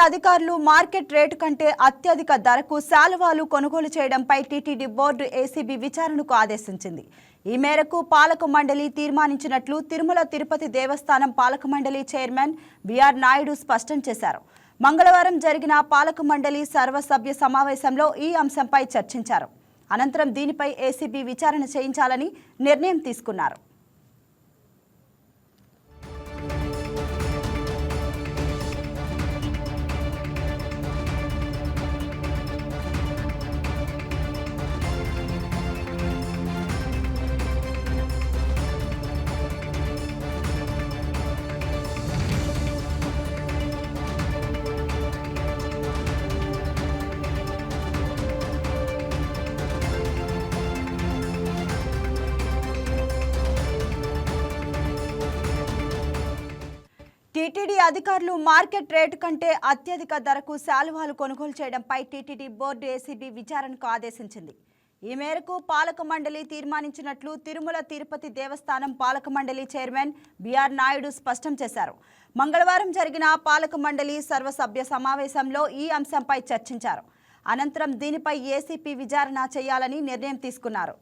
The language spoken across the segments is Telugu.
అధికారులు మార్కెట్ రేటు కంటే అత్యధిక ధరకు శాలువాలు కొనుగోలు చేయడంపై టీటీడీ బోర్డు ఏసీబీ విచారణకు ఆదేశించింది. ఈ మేరకు పాలక మండలి తీర్మానించినట్లు తిరుమల తిరుపతి దేవస్థానం పాలక మండలి చైర్మన్ బిఆర్ నాయుడు స్పష్టం చేశారు. మంగళవారం జరిగిన పాలక మండలి సర్వసభ్య సమావేశంలో ఈ అంశంపై చర్చించారు. అనంతరం దీనిపై ఏసీబీ విచారణ చేయించాలని నిర్ణయం తీసుకున్నారు. టీటీడీ అధికారులు మార్కెట్ రేటు కంటే అత్యధిక ధరకు శాలువాలు కొనుగోలు చేయడంపై టీటీడీ బోర్డు ఏసీబీ విచారణకు ఆదేశించింది. ఈ మేరకు పాలక మండలి తీర్మానించినట్లు తిరుమల తిరుపతి దేవస్థానం పాలక మండలి చైర్మన్ బిఆర్ నాయుడు స్పష్టం చేశారు. మంగళవారం జరిగిన పాలక మండలి సర్వసభ్య సమావేశంలో ఈ అంశంపై చర్చించారు. అనంతరం దీనిపై ఏసీబీ విచారణ చేయాలని నిర్ణయం తీసుకున్నారు.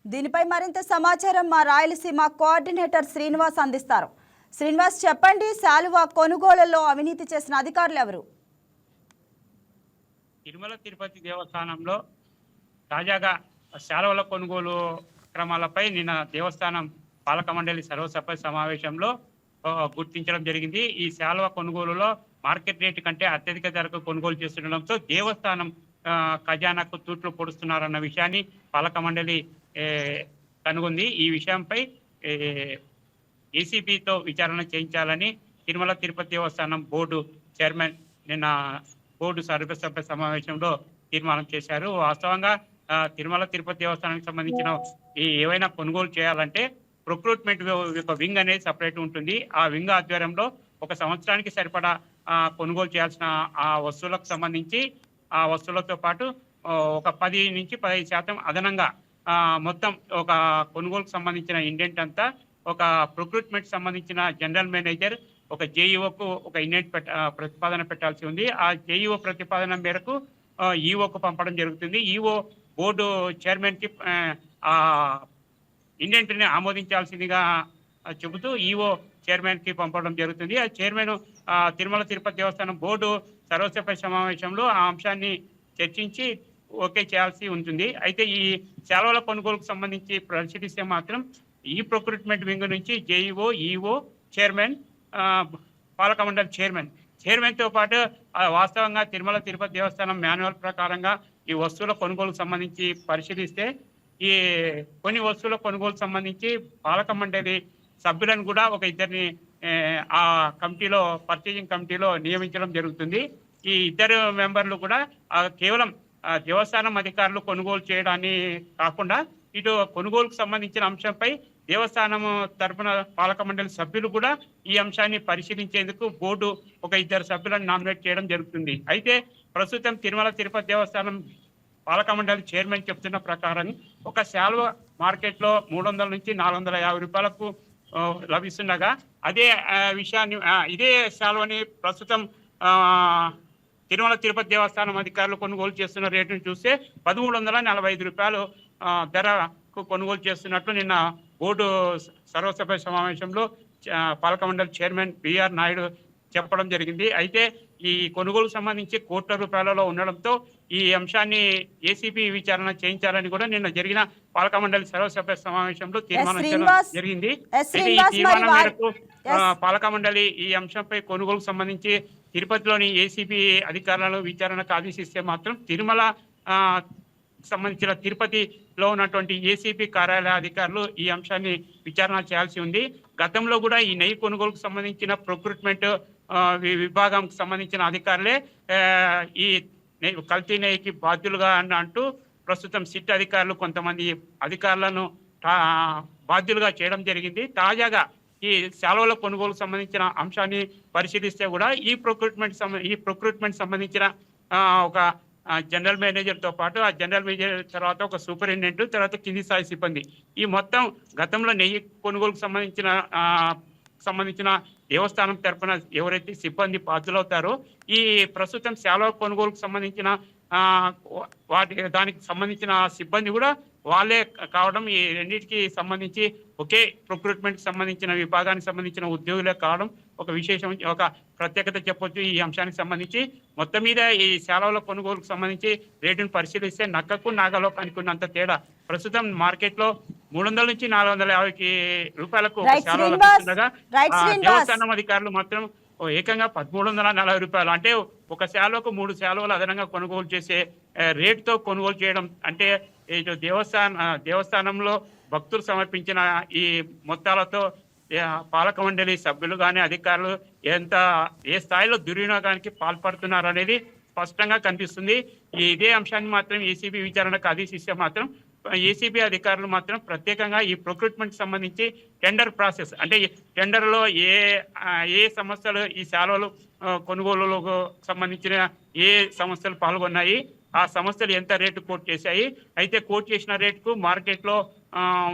దీనిపై మరింత సమాచారం మా రాయలసీమ కోఆర్డినేటర్ శ్రీనివాస్ అందిస్తారు. శ్రీనివాస్, చెప్పండి, శాలువా కొనుగోలులో అవినీతి చేసిన అధికారులు ఎవరు? తిరుమల తిరుపతి దేవస్థానంలో తాజాగా శాలువల కొనుగోలు క్రమాలపై నిన్న దేవస్థానం పాలక మండలి సర్వసభ్య సమావేశంలో గుర్తించడం జరిగింది. ఈ శాలువ కొనుగోలులో మార్కెట్ రేటు కంటే అత్యధిక ధరకు కొనుగోలు చేస్తుండడంతో దేవస్థానం ఖజానాకు తూట్లు పొడుస్తున్నారన్న విషయాన్ని పాలక మండలి కనుగొంది. ఈ విషయంపై ఏసీబీతో విచారణ చేయించాలని తిరుమల తిరుపతి దేవస్థానం బోర్డు చైర్మన్ నిన్న బోర్డు సర్వసభ్య సమావేశంలో తీర్మానం చేశారు. వాస్తవంగా తిరుమల తిరుపతి దేవస్థానానికి సంబంధించిన ఏవైనా కొనుగోలు చేయాలంటే ప్రొక్రూట్మెంట్ ఒక వింగ్ అనేది సపరేట్ ఉంటుంది. ఆ వింగ్ ఆధ్వర్యంలో ఒక సంవత్సరానికి సరిపడా కొనుగోలు చేయాల్సిన ఆ వస్తువులకు సంబంధించి ఆ వస్తువులతో పాటు ఒక 10 నుంచి 15% అదనంగా మొత్తం ఒక కొనుగోలుకు సంబంధించిన ఇండెంట్ అంతా ఒక ప్రొక్రూట్మెంట్ సంబంధించిన జనరల్ మేనేజర్ ఒక జేఈఓకు ఒక ఇండెంట్ ప్రతిపాదన పెట్టాల్సి ఉంది. ఆ జేఈఓ ప్రతిపాదన మేరకు ఈఓకు పంపడం జరుగుతుంది. ఈఓ బోర్డు చైర్మన్కి ఆ ఇండెంట్ని ఆమోదించాల్సిందిగా చెబుతూ ఈఓ చైర్మన్కి పంపడం జరుగుతుంది. ఆ చైర్మన్ తిరుమల తిరుపతి దేవస్థానం బోర్డు సర్వసభ్య సమావేశంలో ఆ అంశాన్ని చర్చించి ఓకే చేయాల్సి ఉంటుంది. అయితే ఈ శాలువల కొనుగోలుకు సంబంధించి పరిశీలిస్తే మాత్రం ఈ ప్రొక్రూట్మెంట్ వింగ్ నుంచి జేఈఓ, ఈఓ, చైర్మన్, పాలక మండలి చైర్మన్తో పాటు వాస్తవంగా తిరుమల తిరుపతి దేవస్థానం మాన్యువల్ ప్రకారంగా ఈ వస్తువుల కొనుగోలుకు సంబంధించి పరిశీలిస్తే ఈ కొన్ని వస్తువుల కొనుగోలు సంబంధించి పాలక మండలి సభ్యులను కూడా ఒక ఇద్దరిని ఆ కమిటీలో పర్చేజింగ్ కమిటీలో నియమించడం జరుగుతుంది. ఈ ఇద్దరు మెంబర్లు కూడా కేవలం దేవస్థానం అధికారులు కొనుగోలు చేయడాన్ని కాకుండా ఇటు కొనుగోలుకు సంబంధించిన అంశంపై దేవస్థానం తరఫున పాలక మండలి సభ్యులు కూడా ఈ అంశాన్ని పరిశీలించేందుకు బోర్డు ఒక 2 సభ్యులను నామినేట్ చేయడం జరుగుతుంది. అయితే ప్రస్తుతం తిరుమల తిరుపతి దేవస్థానం పాలక మండలి చైర్మన్ చెప్తున్న ప్రకారం ఒక శాలువ మార్కెట్లో 300 నుంచి 450 రూపాయలకు లభిస్తుండగా అదే విషయాన్ని ఇదే శాలువని ప్రస్తుతం తిరుమల తిరుపతి దేవస్థానం అధికారులు కొనుగోలు చేస్తున్న రేటును చూస్తే 1345 రూపాయలు ధరకు కొనుగోలు చేస్తున్నట్లు నిన్న బోర్డు సర్వసభ్య సమావేశంలో పాలక మండలి చైర్మన్ బిఆర్ నాయుడు చెప్పడం జరిగింది. అయితే ఈ కొనుగోలు సంబంధించి కోట్ల రూపాయలలో ఉండడంతో ఈ అంశాన్ని ఏసీబీ విచారణ చేయించాలని కూడా నిన్న జరిగిన పాలక మండలి సర్వసభ్య సమావేశంలో తీర్మానం జరిగింది. అయితే ఈ తీర్మానం మేరకు పాలక మండలి ఈ అంశంపై కొనుగోలుకు సంబంధించి తిరుపతిలోని ఏసీబీ అధికారులను విచారణకు ఆదేశిస్తే మాత్రం తిరుమల సంబంధించిన తిరుపతిలో ఉన్నటువంటి ఏసీపీ కార్యాలయ అధికారులు ఈ అంశాన్ని విచారణ చేయాల్సి ఉంది. గతంలో కూడా ఈ నెయ్యి కొనుగోలుకు సంబంధించిన ప్రొక్రూట్మెంట్ విభాగంకి సంబంధించిన అధికారులే ఈ కల్తీ నెయ్యికి బాధ్యులుగా అంటూ ప్రస్తుతం సిట్ అధికారులు కొంతమంది అధికారులను బాధ్యులుగా చేయడం జరిగింది. తాజాగా ఈ సెలవుల కొనుగోలుకు సంబంధించిన అంశాన్ని పరిశీలిస్తే కూడా ఈ ప్రొక్రూట్మెంట్ సంబంధించిన ఒక జనరల్ మేనేజర్తో పాటు ఆ జనరల్ మేనేజర్ తర్వాత ఒక సూపరింటెండెంట్ తర్వాత కింది స్థాయి సిబ్బంది ఈ మొత్తం గతంలో నెయ్యి కొనుగోలుకు సంబంధించిన దేవస్థానం తరపున ఎవరైతే సిబ్బంది బాధ్యులవుతారో ఈ ప్రస్తుతం సెలవు కొనుగోలుకు సంబంధించిన దానికి సంబంధించిన సిబ్బంది కూడా వాళ్ళే కావడం, ఈ రెండింటికి సంబంధించి ఒకే ప్రొక్రూట్మెంట్ సంబంధించిన విభాగానికి సంబంధించిన ఉద్యోగులే కావడం ఒక విశేషం, ఒక ప్రత్యేకత చెప్పొచ్చు. ఈ అంశానికి సంబంధించి మొత్తం మీద ఈ సెలవుల కొనుగోలుకు సంబంధించి రేటును పరిశీలిస్తే నక్కకు నాగలోకానికి ఉన్నంత తేడా. ప్రస్తుతం మార్కెట్ లో 300 నుంచి 450 రూపాయలకు సెలవు లభిస్తుండగా దేవస్థానం అధికారులు మాత్రం ఏకంగా 1340 రూపాయలు, అంటే ఒక శాలువకు 3 శాలువలు అదనంగా కొనుగోలు చేసే రేటుతో కొనుగోలు చేయడం అంటే ఇటు దేవస్థానంలో భక్తులు సమర్పించిన ఈ మొత్తాలతో పాలక మండలి సభ్యులు కానీ అధికారులు ఏ స్థాయిలో దుర్వినియోగానికి పాల్పడుతున్నారు అనేది స్పష్టంగా కనిపిస్తుంది. ఇదే అంశాన్ని మాత్రం ఏసీబీ విచారణకు ఆదేశిస్తే మాత్రం ఏసీబీ అధికారులు మాత్రం ప్రత్యేకంగా ఈ ప్రొక్రూట్మెంట్ సంబంధించి టెండర్ ప్రాసెస్ అంటే టెండర్లో ఏ సంస్థలు ఈ సెలవులు కొనుగోలుకు సంబంధించిన ఏ సంస్థలు పాల్గొన్నాయి, ఆ సంస్థలు ఎంత రేటు కోట్ చేశాయి, అయితే కోట్ చేసిన రేటుకు మార్కెట్లో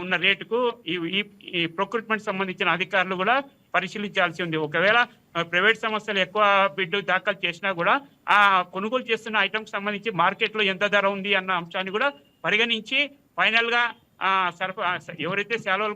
ఉన్న రేటుకు ఈ ప్రొక్రూట్మెంట్ సంబంధించిన అధికారులు కూడా పరిశీలించాల్సి ఉంది. ఒకవేళ ప్రైవేట్ సంస్థలు ఎక్కువ బిడ్ దాఖలు చేసినా కూడా ఆ కొనుగోలు చేస్తున్న ఐటమ్కి సంబంధించి మార్కెట్లో ఎంత ధర ఉంది అన్న అంశాన్ని కూడా పరిగణించి ఫైనల్ గా ఎవరైతే సెలవులు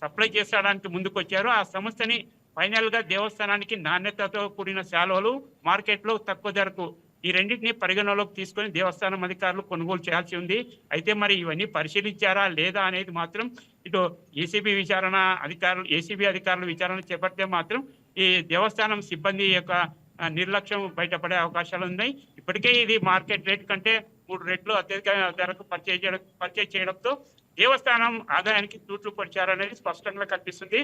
సప్లై చేసడానికి ముందుకు వచ్చారో ఆ సంస్థని ఫైనల్ గా దేవస్థానానికి నాణ్యతతో కూడిన సెలవులు మార్కెట్లో తక్కువ ధరకు ఈ రెండింటిని పరిగణలోకి తీసుకొని దేవస్థానం అధికారులు కొనుగోలు చేయాల్సి ఉంది. అయితే మరి ఇవన్నీ పరిశీలించారా లేదా అనేది మాత్రం ఇటు ఏసీబీ అధికారులు విచారణ చేపడితే మాత్రం ఈ దేవస్థానం సిబ్బంది యొక్క నిర్లక్ష్యం బయటపడే అవకాశాలు ఉన్నాయి. ఇప్పటికే ఇది మార్కెట్ రేట్ కంటే 3 రెట్లు అత్యధిక ధరకు పర్చేజ్ చేయడంతో దేవస్థానం ఆదాయానికి తూట్లు పొడిచారనేది స్పష్టంగా కనిపిస్తుంది.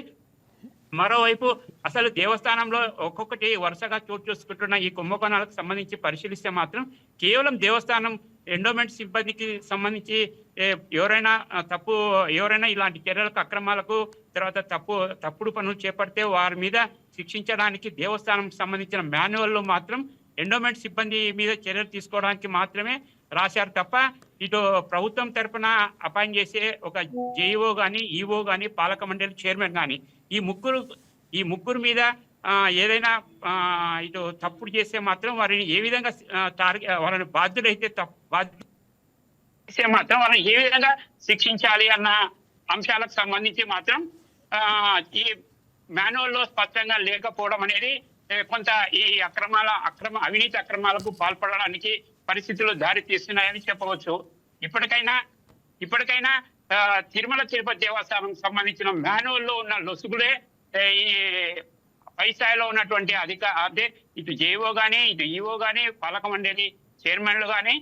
మరోవైపు అసలు దేవస్థానంలో ఒక్కొక్కటి వరుసగా చోటు చేసుకుంటున్న ఈ కుంభకోణాలకు సంబంధించి పరిశీలిస్తే మాత్రం కేవలం దేవస్థానం ఎండోమెంట్ సిబ్బందికి సంబంధించి ఎవరైనా ఇలాంటి చర్యలకు అక్రమాలకు తర్వాత తప్పుడు పనులు చేపడితే వారి మీద శిక్షించడానికి దేవస్థానం సంబంధించిన మాన్యువల్లో మాత్రం ఎండోమెంట్ సిబ్బంది మీద చర్యలు తీసుకోవడానికి మాత్రమే రాశారు తప్ప ఇటు ప్రభుత్వం తరఫున అపాయింట్ చేసే ఒక జేఈఓ కానీ ఈఓ కానీ పాలక మండలి చైర్మన్ కానీ ఈ ముగ్గురు మీద ఏదైనా ఇటు తప్పుడు చేస్తే మాత్రం వారిని ఏ విధంగా వాళ్ళని బాధ్యులైతే మాత్రం వాళ్ళని ఏ విధంగా శిక్షించాలి అన్న అంశాలకు సంబంధించి మాత్రం ఈ మాన్యువల్లో స్పష్టంగా లేకపోవడం అనేది కొంత ఈ అవినీతి అక్రమాలకు పాల్పడడానికి పరిస్థితులు దారి తీస్తున్నాయని చెప్పవచ్చు. ఇప్పటికైనా తిరుమల తిరుపతి దేవస్థానం సంబంధించిన మాన్యువల్లో ఉన్న లొసుగులే ఈ పై స్థాయిలో ఉన్నటువంటి అదే ఇటు జేఓ గానీ ఇటు ఈఓ గానీ పాలక మండలి చైర్మన్లు గానీ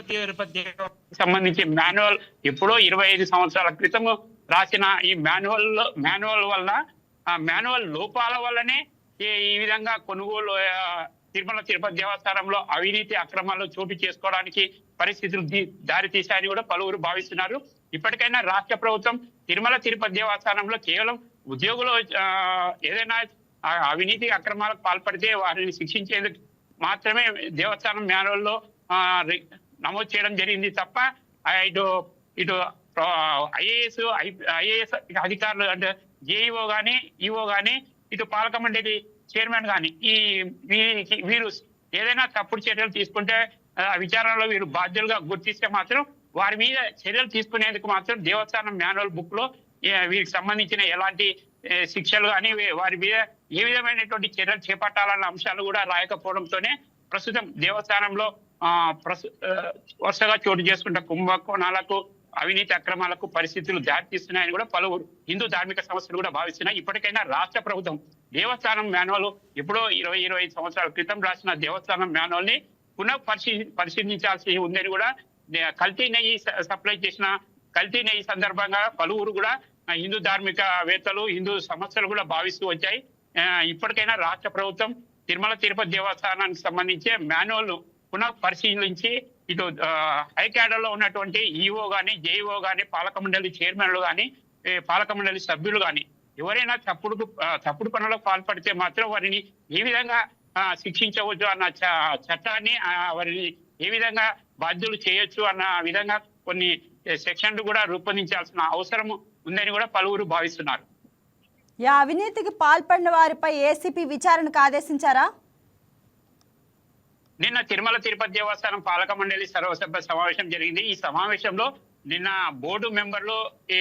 తిరుపతి సంబంధించి మాన్యువల్ ఎప్పుడో 25 సంవత్సరాల క్రితం రాసిన ఈ మాన్యువల్ వల్ల మాన్యువల్ లోపాల వల్లనే ఈ విధంగా కొనుగోలు తిరుమల తిరుపతి దేవస్థానంలో అవినీతి అక్రమాలు చోటు చేసుకోవడానికి పరిస్థితులు దారి తీశాయని కూడా పలువురు భావిస్తున్నారు. ఇప్పటికైనా రాష్ట్ర ప్రభుత్వం తిరుమల తిరుపతి దేవస్థానంలో కేవలం ఉద్యోగులు ఏదైనా అవినీతి అక్రమాలకు పాల్పడితే వారిని శిక్షించేందుకు మాత్రమే దేవస్థానం మాన్యువల్లో నమోదు చేయడం జరిగింది తప్ప ఇటు ఐఏఎస్ అధికారులు అంటే జేఈఓ గానీ ఈఓ గానీ ఇటు పాలక మండలి చైర్మన్ కానీ వీరు ఏదైనా తప్పుడు చర్యలు తీసుకుంటే విచారణలో వీరు బాధ్యులుగా గుర్తిస్తే మాత్రం వారి మీద చర్యలు తీసుకునేందుకు మాత్రం దేవస్థానం మాన్యువల్ బుక్ లో వీరికి సంబంధించిన ఎలాంటి శిక్షలు కానీ వారి మీద ఏ విధమైనటువంటి చర్యలు చేపట్టాలన్న అంశాలు కూడా రాయకపోవడంతోనే ప్రస్తుతం దేవస్థానంలో వరుసగా చోటు చేసుకుంటే కుంభకోణాలకు అవినీతి అక్రమాలకు పరిస్థితులు దారితీస్తున్నాయని కూడా పలువురు హిందూ ధార్మిక సంస్థలు కూడా భావిస్తున్నాయి. ఇప్పటికైనా రాష్ట్ర ప్రభుత్వం దేవస్థానం మాన్యువల్ ఎప్పుడో 20-25 సంవత్సరాల క్రితం రాసిన దేవస్థానం మాన్యువల్ ని పరిశీలించాల్సి ఉందని కూడా కల్తీ నెయ్యి సప్లై చేసిన కల్తీ నెయ్యి సందర్భంగా పలువురు కూడా హిందూ ధార్మికవేత్తలు హిందూ సంస్థలు కూడా భావిస్తూ వచ్చాయి. ఇప్పటికైనా రాష్ట్ర ప్రభుత్వం తిరుమల తిరుపతి దేవస్థానానికి సంబంధించి మాన్యువల్ పరిశీలించి ఇటు హై క్యాడర్ లో ఉన్నటువంటి ఈఓ గాని జేఈఓ గాని పాలక మండలి చైర్మన్లు గాని పాలక మండలి సభ్యులు గాని ఎవరైనా తప్పుడు పనులకు పాల్పడితే మాత్రం వారిని ఏ విధంగా శిక్షించవచ్చు అన్న చట్టాన్ని వారిని ఏ విధంగా బాధ్యులు చేయొచ్చు అన్న విధంగా కొన్ని సెక్షన్లు కూడా రూపొందించాల్సిన అవసరం ఉందని కూడా పలువురు భావిస్తున్నారు. అవినీతికి పాల్పడిన వారిపై ఏసీపీ విచారణకు ఆదేశించారా? నిన్న తిరుమల తిరుపతి దేవస్థానం పాలక మండలి సర్వసభ్య సమావేశం జరిగింది. ఈ సమావేశంలో నిన్న బోర్డు మెంబర్లు ఈ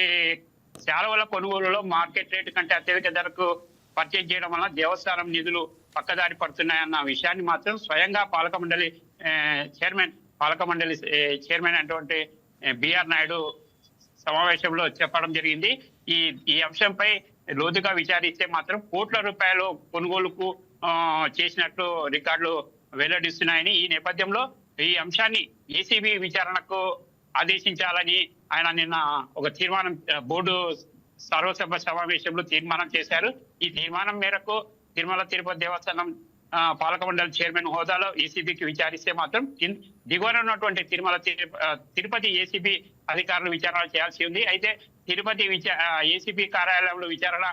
శాలువల కొనుగోలులో మార్కెట్ రేటు కంటే అత్యధిక ధరకు పర్చేజ్ చేయడం వల్ల దేవస్థానం నిధులు పక్కదారి పడుతున్నాయన్న విషయాన్ని మాత్రం స్వయంగా పాలక మండలి చైర్మన్ అటువంటి బిఆర్ నాయుడు సమావేశంలో చెప్పడం జరిగింది. ఈ అంశంపై లోతుగా విచారిస్తే మాత్రం కోట్ల రూపాయలు కొనుగోలుకు చేసినట్లు రికార్డులు వెల్లడిస్తున్నాయని, ఈ నేపథ్యంలో ఈ అంశాన్ని ఏసీబీ విచారణకు ఆదేశించాలని ఆయన నిన్న ఒక తీర్మానం బోర్డు సర్వసభ సమావేశంలో తీర్మానం చేశారు. ఈ తీర్మానం మేరకు తిరుమల తిరుపతి దేవస్థానం పాలక మండలి చైర్మన్ హోదాలో ఏసీబీకి విచారిస్తే మాత్రం దిగువన ఉన్నటువంటి తిరుపతి ఏసీబీ అధికారులు విచారణ చేయాల్సి ఉంది. అయితే తిరుపతి ఏసీబీ కార్యాలయంలో విచారణ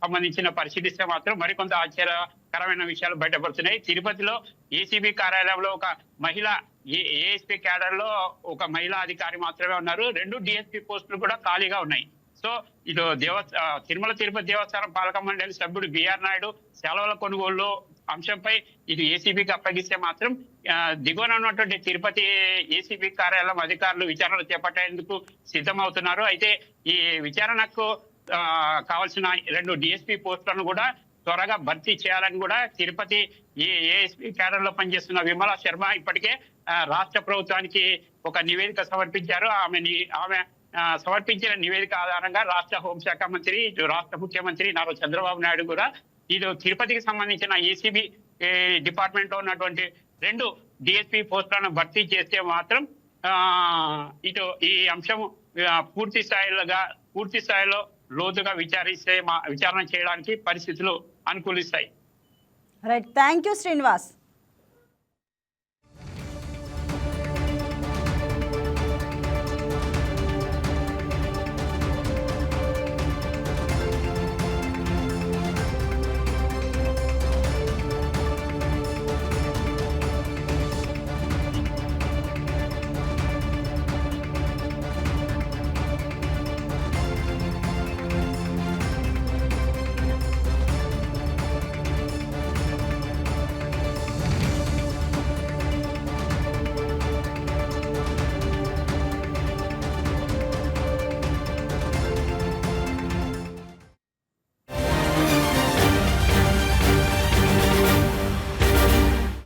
సంబంధించిన పరిశీలిస్తే మాత్రం మరికొంత ఆశ్చర్యకరమైన విషయాలు బయటపడుతున్నాయి. తిరుపతిలో ఏసీబీ కార్యాలయంలో ఒక మహిళ ఏఎస్పీ క్యాడర్ లో ఒక మహిళా అధికారి మాత్రమే ఉన్నారు. 2 డిఎస్పీ పోస్టులు కూడా ఖాళీగా ఉన్నాయి. సో ఇటు తిరుమల తిరుపతి దేవస్థానం పాలక మండలి సభ్యుడు బిఆర్ నాయుడు సెలవుల కొనుగోలు అంశంపై ఇది ఏసీబీకి అప్పగిస్తే మాత్రం దిగువన ఉన్నటువంటి తిరుపతి ఏసీబీ కార్యాలయం అధికారులు విచారణ చేపట్టేందుకు సిద్ధమవుతున్నారు. అయితే ఈ విచారణకు కావాల్సిన 2 డిఎస్పీ పోస్టులను కూడా త్వరగా భర్తీ చేయాలని కూడా తిరుపతి ఏఎస్పీ క్యాడర్ లో పనిచేస్తున్న విమలా శర్మ ఇప్పటికే రాష్ట్ర ప్రభుత్వానికి ఒక నివేదిక సమర్పించారు. ఆమె సమర్పించిన నివేదిక ఆధారంగా రాష్ట్ర హోంశాఖ మంత్రి రాష్ట్ర ముఖ్యమంత్రి నారా చంద్రబాబు నాయుడు కూడా ఇది తిరుపతికి సంబంధించిన ఏసీబీ డిపార్ట్మెంట్ లో ఉన్నటువంటి 2 డిఎస్పీ పోస్టులను భర్తీ చేస్తే మాత్రం ఇటు ఈ అంశం పూర్తి స్థాయిలో లోతుగా విచారణ చేయడానికి పరిస్థితులు అనుకూలిస్తాయి. Right, thank you Srinivas.